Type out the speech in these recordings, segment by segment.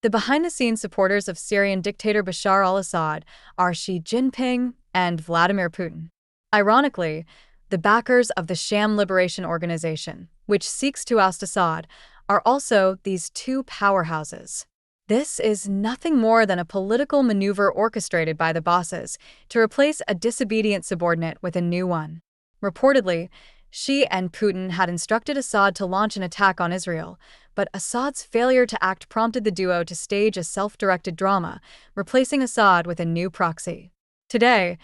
The behind-the-scenes supporters of Syrian dictator Bashar al-Assad are Xi Jinping and Vladimir Putin. Ironically, the backers of the Sham Liberation Organization, which seeks to oust Assad, are also these two powerhouses. This is nothing more than a political maneuver orchestrated by the bosses to replace a disobedient subordinate with a new one. Reportedly, Xi and Putin had instructed Assad to launch an attack on Israel, but Assad's failure to act prompted the duo to stage a self-directed drama, replacing Assad with a new proxy. Today,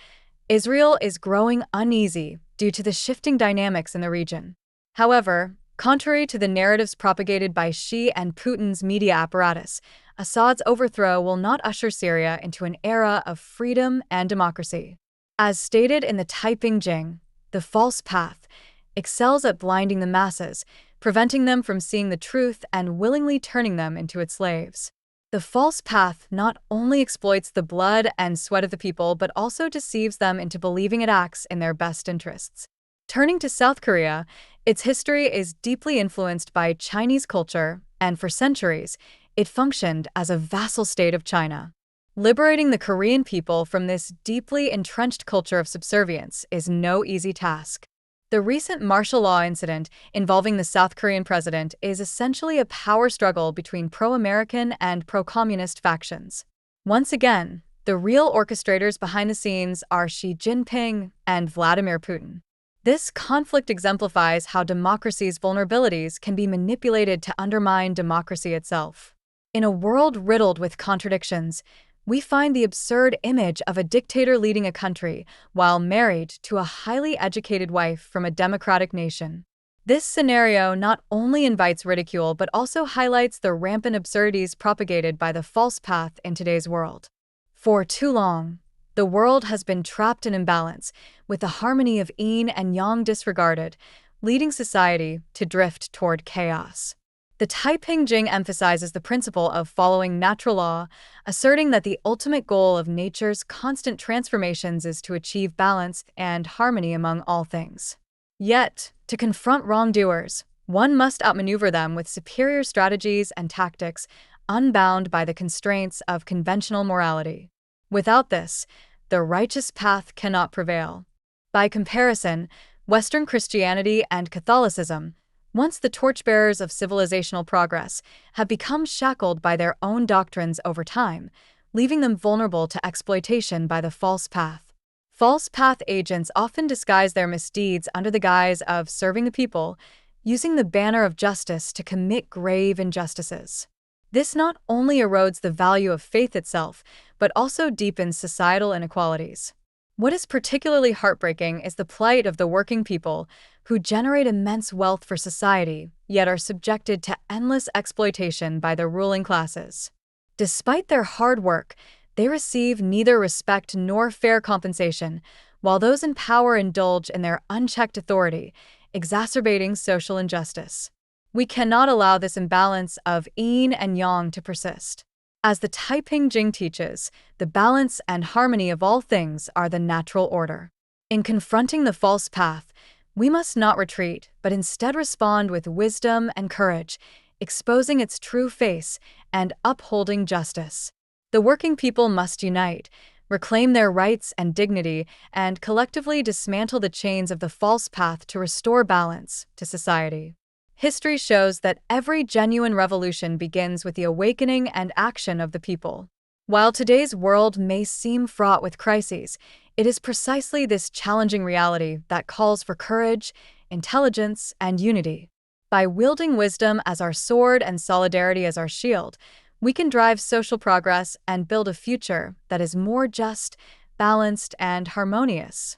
Israel is growing uneasy due to the shifting dynamics in the region. However, contrary to the narratives propagated by Xi and Putin's media apparatus, Assad's overthrow will not usher Syria into an era of freedom and democracy. As stated in the Taiping Jing, the false path excels at blinding the masses, preventing them from seeing the truth and willingly turning them into its slaves. The false path not only exploits the blood and sweat of the people but also deceives them into believing it acts in their best interests. Turning to South Korea, its history is deeply influenced by Chinese culture, and for centuries, it functioned as a vassal state of China. Liberating the Korean people from this deeply entrenched culture of subservience is no easy task. The recent martial law incident involving the South Korean president is essentially a power struggle between pro-American and pro-communist factions. Once again, the real orchestrators behind the scenes are Xi Jinping and Vladimir Putin. This conflict exemplifies how democracy's vulnerabilities can be manipulated to undermine democracy itself. In a world riddled with contradictions, we find the absurd image of a dictator leading a country while married to a highly educated wife from a democratic nation. This scenario not only invites ridicule but also highlights the rampant absurdities propagated by the false path in today's world. For too long, the world has been trapped in imbalance, with the harmony of yin and yang disregarded, leading society to drift toward chaos. The Taiping Jing emphasizes the principle of following natural law, asserting that the ultimate goal of nature's constant transformations is to achieve balance and harmony among all things. Yet, to confront wrongdoers, one must outmaneuver them with superior strategies and tactics, unbound by the constraints of conventional morality. Without this, the righteous path cannot prevail. By comparison, Western Christianity and Catholicism, once the torchbearers of civilizational progress, have become shackled by their own doctrines over time, leaving them vulnerable to exploitation by the false path. False path agents often disguise their misdeeds under the guise of serving the people, using the banner of justice to commit grave injustices. This not only erodes the value of faith itself, but also deepens societal inequalities. What is particularly heartbreaking is the plight of the working people, who generate immense wealth for society, yet are subjected to endless exploitation by the ruling classes. Despite their hard work, they receive neither respect nor fair compensation, while those in power indulge in their unchecked authority, exacerbating social injustice. We cannot allow this imbalance of yin and yang to persist. As the Taiping Jing teaches, the balance and harmony of all things are the natural order. In confronting the false path, we must not retreat, but instead respond with wisdom and courage, exposing its true face and upholding justice. The working people must unite, reclaim their rights and dignity, and collectively dismantle the chains of the false path to restore balance to society. History shows that every genuine revolution begins with the awakening and action of the people. While today's world may seem fraught with crises, it is precisely this challenging reality that calls for courage, intelligence, and unity. By wielding wisdom as our sword and solidarity as our shield, we can drive social progress and build a future that is more just, balanced, and harmonious.